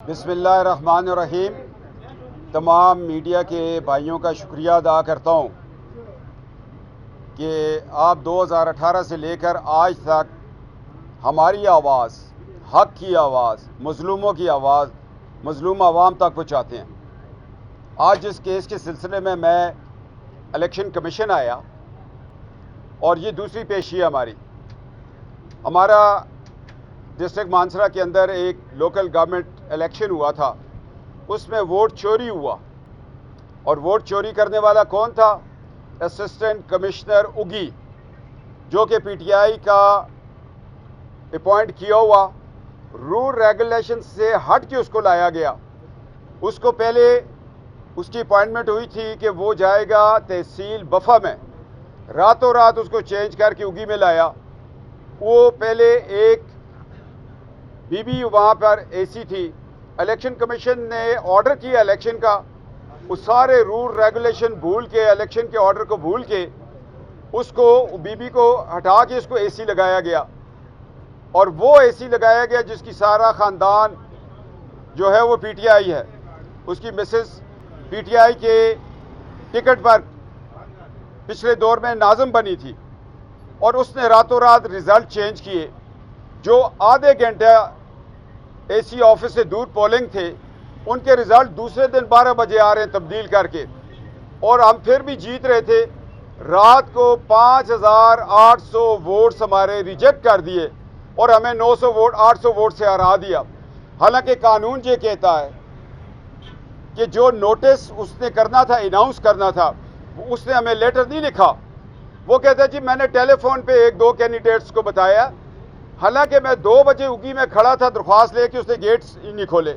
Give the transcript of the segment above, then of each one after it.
بسم اللہ الرحمن الرحیم۔ تمام میڈیا کے بھائیوں کا شکریہ ادا کرتا ہوں کہ آپ 2018 سے لے کر آج تک ہماری آواز، حق کی آواز، مظلوموں کی آواز مظلوم عوام تک پہنچاتے ہیں۔ آج اس کیس کے سلسلے میں الیکشن کمیشن آیا اور یہ دوسری پیشی ہے ہمارا ڈسٹرکٹ مانسہرہ کے اندر ایک لوکل گورنمنٹ الیکشن ہوا تھا، اس میں ووٹ چوری ہوا، اور ووٹ چوری کرنے والا کون تھا؟ اسسٹنٹ کمشنر اگی، جو کہ پی ٹی آئی کا اپوائنٹ کیا ہوا، رول ریگولیشن سے ہٹ کے اس کو لایا گیا۔ اس کو پہلے اس کی اپوائنٹمنٹ ہوئی تھی کہ وہ جائے گا تحصیل بفا میں، راتوں رات اس کو چینج کر کے اگی میں لایا۔ وہ پہلے ایک بی بی وہاں پر اے سی تھی، الیکشن کمیشن نے آرڈر کیا الیکشن کا، وہ سارے رول ریگولیشن بھول کے، الیکشن کے آرڈر کو بھول کے اس کو بی بی کو ہٹا کے اس کو اے سی لگایا گیا، اور وہ اے سی لگایا گیا جس کی سارا خاندان جو ہے وہ پی ٹی آئی ہے۔ اس کی مسز پی ٹی آئی کے ٹکٹ پر پچھلے دور میں ناظم بنی تھی، اور اس نے راتوں رات ریزلٹ چینج کیے۔ جو آدھے گھنٹہ اے سی آفس سے دور پولنگ تھے، ان کے ریزلٹ دوسرے دن 12 بجے آ رہے ہیں تبدیل کر کے، اور ہم پھر بھی جیت رہے تھے۔ رات کو 5800 ووٹس ہمارے ریجیکٹ کر دیے، اور ہمیں 800 ووٹ سے ہرا دیا۔ حالانکہ قانون یہ کہتا ہے کہ جو نوٹس اس نے کرنا تھا، اناؤنس کرنا تھا، اس نے ہمیں لیٹر نہیں لکھا۔ وہ کہتا ہے جی میں نے ٹیلی فون پہ 1-2 کینڈیڈیٹس کو بتایا، حالانکہ میں 2 بجے اگی میں کھڑا تھا درخواست لے کے، اس نے گیٹس نہیں کھولے۔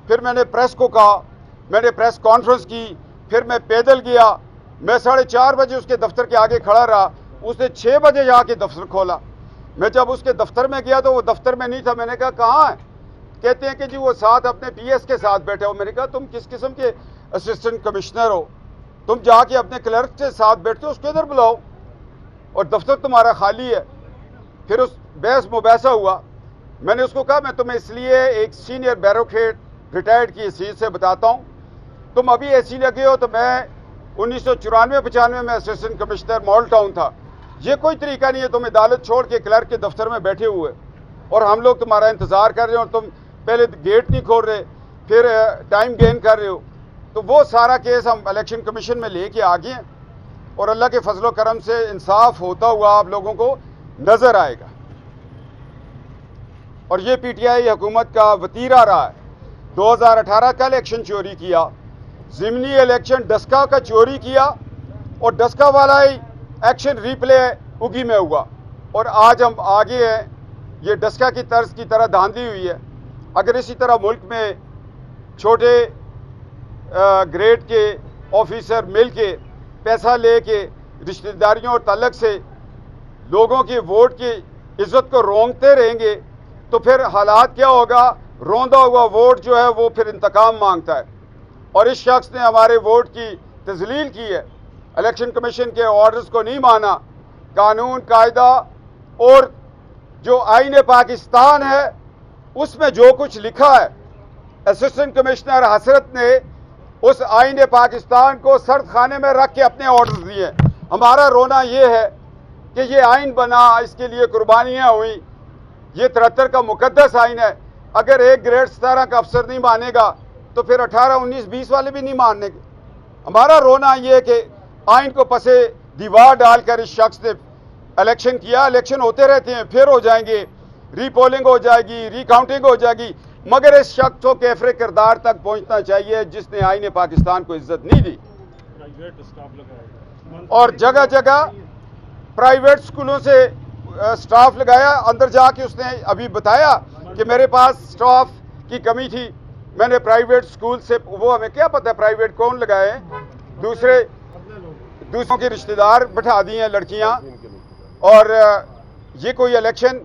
پھر میں نے پریس کو کہا، میں نے پریس کانفرنس کی، پھر میں پیدل گیا، میں 4:30 بجے اس کے دفتر کے آگے کھڑا رہا، اس نے 6 بجے جا کے دفتر کھولا۔ میں جب اس کے دفتر میں گیا تو وہ دفتر میں نہیں تھا۔ میں نے کہا کہاں ہے؟ کہتے ہیں کہ جی وہ ساتھ اپنے پی ایس کے ساتھ بیٹھے ہو۔ میں نے کہا تم کس قسم کے اسسٹنٹ کمشنر ہو؟ تم جا کے اپنے کلرک کے ساتھ بیٹھتے ہو، اس کو ادھر بلاؤ، اور دفتر تمہارا خالی ہے۔ پھر اس بحث مباحثہ ہوا۔ میں نے اس کو کہا میں تمہیں اس لیے ایک سینئر بیوروکریٹ ریٹائرڈ کی حیثیت سے بتاتا ہوں، تم ابھی ایسی لگے ہو تو میں 1994-95 میں اسسٹنٹ کمشنر مال ٹاؤن تھا۔ یہ کوئی طریقہ نہیں ہے تم عدالت چھوڑ کے کلرک کے دفتر میں بیٹھے ہوئے، اور ہم لوگ تمہارا انتظار کر رہے ہیں، اور تم پہلے گیٹ نہیں کھول رہے، پھر ٹائم گین کر رہے ہو۔ تو وہ سارا کیس ہم الیکشن کمیشن میں لے کے آگے ہیں، اور اللہ کے فضل و کرم سے انصاف ہوتا ہوا آپ لوگوں کو نظر آئے گا۔ اور یہ پی ٹی آئی حکومت کا وتیرہ رہا ہے۔ 2018 کا الیکشن چوری کیا، ضمنی الیکشن ڈسکا کا چوری کیا، اور ڈسکا والا ہی ایکشن ریپلے اگی میں ہوا، اور آج ہم آگے ہیں۔ یہ ڈسکا کی طرز کی طرح دھاندلی ہوئی ہے۔ اگر اسی طرح ملک میں چھوٹے گریڈ کے آفیسر مل کے پیسہ لے کے رشتہ داریوں اور تعلق سے لوگوں کی ووٹ کی عزت کو رونگتے رہیں گے تو پھر حالات کیا ہوگا؟ روندا ہوا ووٹ جو ہے وہ پھر انتقام مانگتا ہے، اور اس شخص نے ہمارے ووٹ کی تذلیل کی ہے، الیکشن کمیشن کے آرڈرز کو نہیں مانا، قانون قاعدہ اور جو آئین پاکستان ہے اس میں جو کچھ لکھا ہے، اسسٹنٹ کمشنر حسرت نے اس آئین پاکستان کو سرد خانے میں رکھ کے اپنے آرڈرز دیے۔ ہمارا رونا یہ ہے کہ یہ آئین بنا، اس کے لیے قربانیاں ہوئیں، یہ 73 کا مقدس آئین ہے۔ اگر ایک گریڈ 17 کا افسر نہیں مانے گا تو پھر 18, 19, 20 والے بھی نہیں ماننے گے۔ ہمارا رونا یہ ہے کہ آئین کو پسے دیوار ڈال کر اس شخص نے الیکشن کیا۔ الیکشن ہوتے رہتے ہیں، پھر ہو جائیں گے، ری پولنگ ہو جائے گی، ری کاؤنٹنگ ہو جائے گی، مگر اس شخص کو کیفر کردار تک پہنچنا چاہیے جس نے آئین پاکستان کو عزت نہیں دی، اور جگہ جگہ پرائیویٹ سکولوں سے سٹاف لگایا۔ اندر جا کے اس نے ابھی بتایا کہ میرے پاس سٹاف کی کمی تھی، میں نے پرائیویٹ سکول سے، وہ ہمیں کیا پتہ ہے پرائیویٹ کون لگائے ہیں، دوسروں کے رشتہ دار بٹھا دی ہیں لڑکیاں۔ اور یہ کوئی الیکشن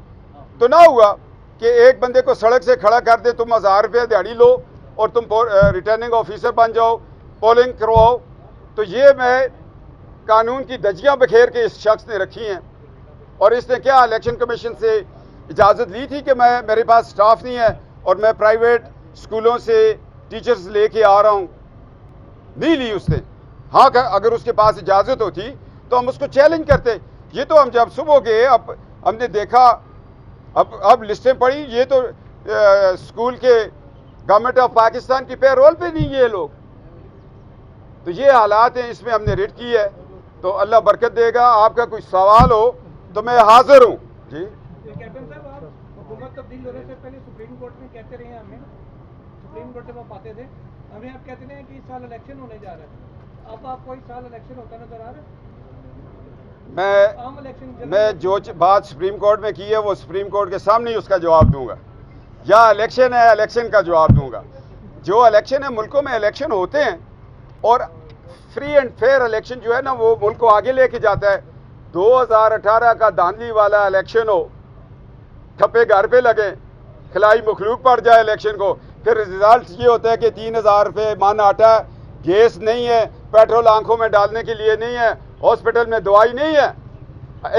تو نہ ہوا کہ ایک بندے کو سڑک سے کھڑا کر دے، تم 1000 روپے دیہڑی لو اور تم ریٹرننگ آفیسر بن جاؤ، پولنگ کرواؤ۔ تو یہ میں قانون کی دھجیاں بکھیر کے اس شخص نے رکھی ہیں، اور اس نے کیا الیکشن کمیشن سے اجازت لی تھی کہ میرے پاس سٹاف نہیں ہے اور میں پرائیویٹ اسکولوں سے ٹیچرز لے کے آ رہا ہوں، نہیں لی اس نے. ہاں اگر اس کے پاس اجازت ہوتی تو ہم اس کو چیلنج کرتے. یہ تو ہم جب صبح گئے اب ہم نے دیکھا، اب لسٹیں پڑھی، یہ تو اسکول کے گورنمنٹ آف پاکستان کی پے رول پہ نہیں یہ لوگ. تو یہ حالات ہیں، اس میں ہم نے ریٹ کی ہے. تو اللہ برکت دے گا. آپ کا کوئی سوال ہو تو میں حاضر ہوں. جی کیپٹن صاحب، آپ حکومت تبدیل ہونے سے پہلے سپریم کورٹ میں کہتے رہے ہیں، ہمیں سپریم کورٹ جب آپ آتے تھے ہمیں آپ کہتے ہیں کہ اس سال الیکشن ہونے جا رہا ہے. اب آپ کو اس سال الیکشن ہوتا نظر آ رہا ہے؟ میں جو بات سپریم کورٹ میں کی ہے وہ سپریم کورٹ کے سامنے ہی اس کا جواب دوں گا. یا الیکشن ہے، الیکشن کا جواب دوں گا. جو الیکشن ہے، ملکوں میں الیکشن ہوتے ہیں اور فری اینڈ فیئر الیکشن جو ہے نا وہ ملک کو آگے لے کے جاتا ہے. 2018 کا دھاندلی والا الیکشن ہو، ٹھپے گھر پہ لگے، کھلائی مخلوق پڑ جائے الیکشن کو، پھر رزلٹ یہ ہوتا ہے کہ 3000 روپے من آٹا، گیس نہیں ہے، پیٹرول آنکھوں میں ڈالنے کے لیے نہیں ہے، ہاسپٹل میں دوائی نہیں ہے.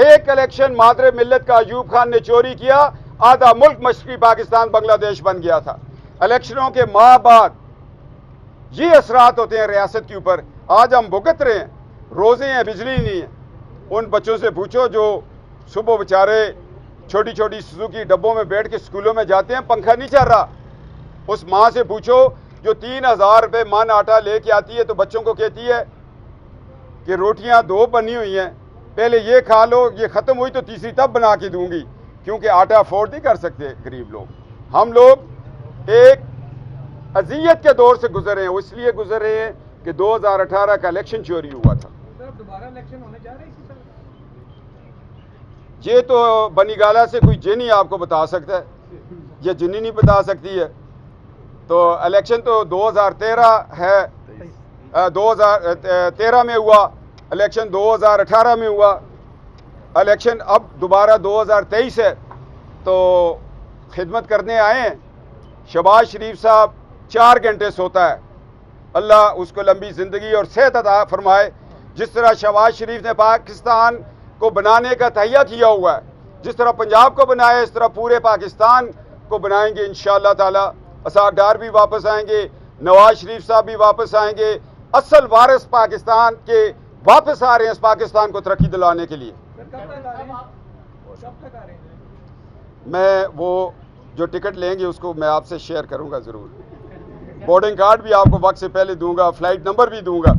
ایک الیکشن مادر ملت کا ایوب خان نے چوری کیا، آدھا ملک مشرقی پاکستان بنگلہ دیش بن گیا تھا. الیکشنوں کے ماہ بعد یہ اثرات ہوتے ہیں ریاست کے اوپر. آج ہم بھگت رہے ہیں، روزے ہیں، بجلی نہیں ہے. ان بچوں سے پوچھو جو صبح بیچارے چھوٹی چھوٹی سوزوکی ڈبوں میں بیٹھ کے اسکولوں میں جاتے ہیں، پنکھا نہیں چل رہا. اس ماں سے پوچھو جو 3000 روپے من آٹا لے کے آتی ہے تو بچوں کو کہتی ہے کہ روٹیاں 2 بنی ہوئی ہیں، پہلے یہ کھا لو، یہ ختم ہوئی تو تیسری تب بنا کے دوں گی، کیونکہ آٹا افورڈ نہیں کر سکتے غریب لوگ. ہم لوگ ایک اذیت کے دور سے گزر رہے ہیں. اس لیے گزر رہے ہیں کہ 2018 کا الیکشن چوری ہوا تھا. دوبارہ الیکشن ہونے جا رہے ہیں اسی سال؟ یہ تو بنی گالا سے کوئی جنی آپ کو بتا سکتا ہے، یہ جنی نہیں بتا سکتی ہے. تو الیکشن تو 2013 ہے، 2013 میں ہوا الیکشن، 2018 میں ہوا الیکشن، اب دوبارہ 2023 ہے. تو خدمت کرنے آئے ہیں. شہباز شریف صاحب 4 گھنٹے سوتا ہے، اللہ اس کو لمبی زندگی اور صحت عطا فرمائے. جس طرح شہباز شریف نے پاکستان کو بنانے کا تہیہ کیا ہوا ہے، جس طرح پنجاب کو بنایا اس طرح پورے پاکستان کو بنائیں گے انشاءاللہ تعالی. اسحاق ڈار بھی واپس آئیں گے، نواز شریف صاحب بھی واپس آئیں گے. اصل وارث پاکستان کے واپس آ رہے ہیں اس پاکستان کو ترقی دلانے کے لیے. میں وہ جو ٹکٹ لیں گے اس کو میں آپ سے شیئر کروں گا ضرور. بورڈنگ کارڈ بھی آپ کو وقت سے پہلے دوں گا، فلائٹ نمبر بھی دوں گا.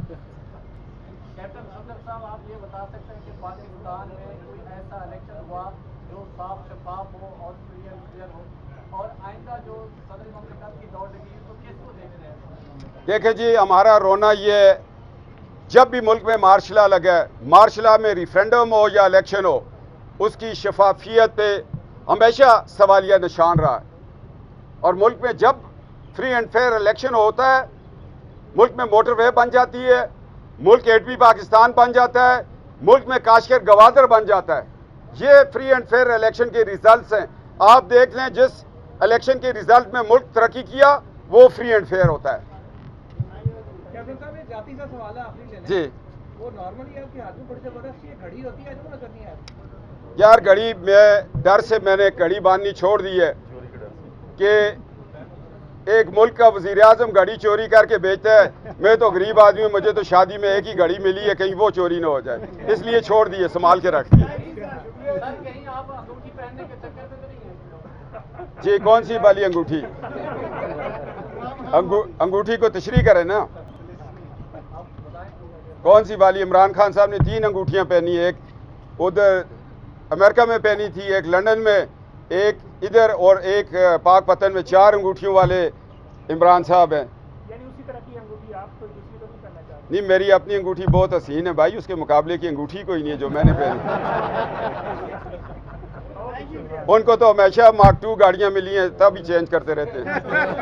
کیپٹن صدر صاحب، آپ یہ بتا سکتے ہیں کہ پاکستان میں کوئی ایسا الیکشن ہوا جو صاف شفاف ہو اور فری اینڈ فیئر ہو، اور آئندہ جو صدر مملکت کی دوڑ لگی تو کس کو دیکھ رہے ہیں؟ دیکھیں جی، ہمارا رونا یہ ہے جب بھی ملک میں مارشل لا لگا ہے، مارشل لا میں ریفرینڈم ہو یا الیکشن ہو، اس کی شفافیت پہ ہمیشہ سوالیہ نشان رہا ہے. اور ملک میں جب فری اینڈ فیئر الیکشن ہوتا ہے، ملک میں موٹر وے بن جاتی ہے، ملک ایٹمی پاکستان بن جاتا ہے، ملک میں کاشگر گوادر بن جاتا ہے. یہ فری اینڈ فیئر الیکشن کے ریزلٹس ہیں. آپ دیکھ لیں جس الیکشن کے ریزلٹ میں ملک ترقی کیا وہ فری اینڈ فیئر ہوتا ہے. کیپٹن صاحب، ایک ذاتی سا سوال ہے آخری لینے. جی، وہ نارملی آپ کے ہاتھ میں بڑی زبردست یہ گھڑی ہوتی ہے جو نظر نہیں آتی؟ یار گھڑی میں ڈر سے میں نے گھڑی باندھنی چھوڑ دی ہے کہ ایک ملک کا وزیر اعظم گھڑی چوری کر کے بیچتا ہے. میں تو غریب آدمی ہوں، مجھے تو شادی میں ایک ہی گھڑی ملی ہے، کہیں وہ چوری نہ ہو جائے، اس لیے چھوڑ دی ہے، سنبھال کے رکھ دی ہے. کہیں آپ انگوٹھی پہننے کے چکر میں تو نہیں ہیں؟ جی، کون سی والی انگوٹھی؟ انگوٹھی کو تشریح کرے نا. کون سی والی؟ عمران خان صاحب نے 3 انگوٹھیاں پہنی، ایک ادھر امریکہ میں پہنی تھی، ایک لندن میں، ایک ادھر، اور ایک پاک پتن میں. 4 انگوٹھیوں والے عمران صاحب ہیں. یعنی اسی طرح کی انگوٹھی آپ کوئی دوسری کو نہیں پہننا چاہتے؟ نہیں، میری اپنی انگوٹھی بہت حسین ہے بھائی، اس کے مقابلے کی انگوٹھی کوئی نہیں ہے جو میں نے پہنی. ان کو تو ہمیشہ مارک 2 گاڑیاں ملی ہیں، تب ہی چینج کرتے رہتے ہیں.